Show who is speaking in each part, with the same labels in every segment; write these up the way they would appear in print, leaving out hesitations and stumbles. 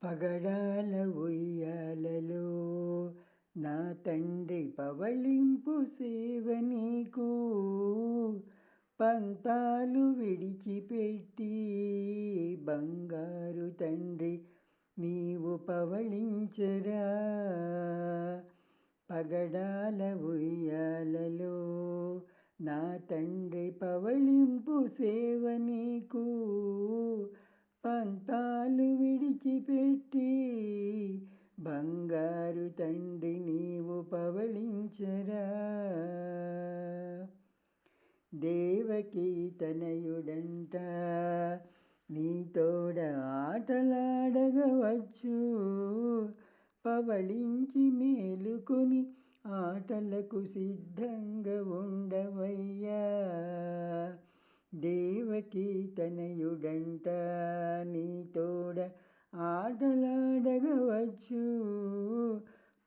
Speaker 1: పగడాల ఉయ్యాలలో నా తండ్రి పవళింపు సేవ నీకు, పంతాలు విడిచిపెట్టి బంగారు తండ్రి నీవు పవళించరా. పగడాల ఉయ్యాలలో నా తండ్రి పవళింపు సేవ నీకు, పంతాలు విడిచిపెట్టి బంగారు తండ్రి నీవు పవళించరా. దేవకీ తనయుడంట నీతోడ ఆటలాడగవచ్చు, పవళించి మేలుకొని ఆటలకు సిద్ధంగా ఉండవయ్యా. దేవకీ తనయుడంట నీతోడ ఆటలాడగవచ్చు,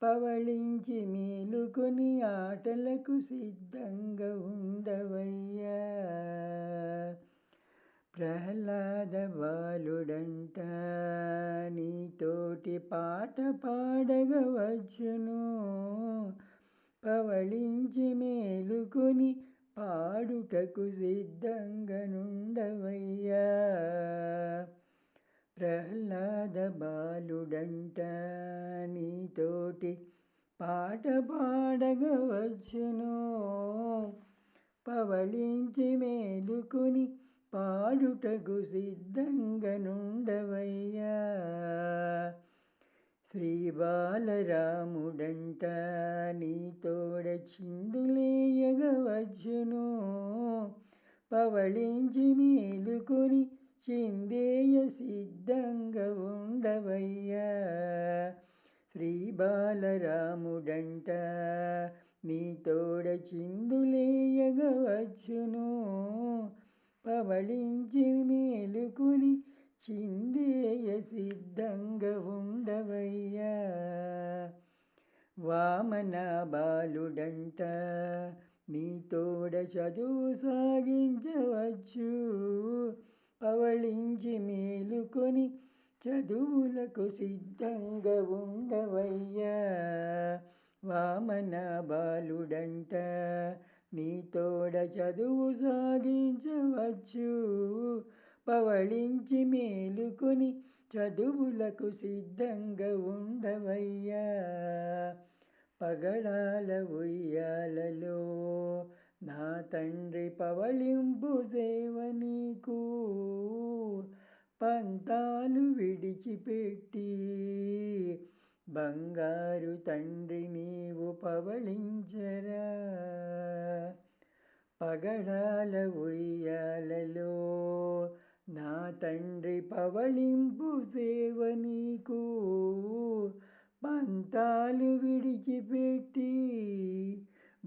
Speaker 1: పవళించి మేలుకొని ఆటలకు సిద్ధంగా ఉండవయ్యా. ప్రహ్లాద బాలుడంట నీతోటి పాట పాడగవచ్చును, పవళించి మేలుకొని పాడుటకు సిద్ధంగా నుండవయ్యా. ప్రహ్లాద బాలుడంట నీతోటి పాట పాడగవచ్చును, పవళించి మేలుకొని పాడుటకు సిద్ధంగా నుండవయ్యా. శ్రీ బాలరాముడంట నీతోడ చిందులేయగవచ్చును, పవళించి మేలుకొని చిందేయ సిద్ధంగా ఉండవయ్యా. శ్రీ బాలరాముడంట నీతోడ చిందులేయగవచ్చును, పవళించి మేలుకొని చిందేయ సిద్ధంగా ఉండవయ్యా. వామన బాలుడంట నీతోడ చదువు సాగించవచ్చు, పవళించి మేలుకొని చదువులకు సిద్ధంగా ఉండవయ్యా. వామన బాలుడంట నీతోడ చదువు సాగించవచ్చు, పవళించి మేలుకొని చదువులకు సిద్ధంగా ఉండవయ్యా. పగడాల ఉయ్యాలలో నా తండ్రి పవళింపు సేవ నీకు, పంతాలు విడిచిపెట్టి బంగారు తండ్రి నీవు పవళించరా. పగడాల ఉయ్యాలలో నా తండ్రి పవళింపు సేవ నీకు, పంతాలు విడిచిపెట్టి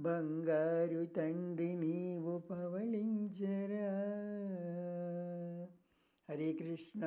Speaker 1: బంగారు తండ్రి నీవు పవళించరా. హరే కృష్ణ.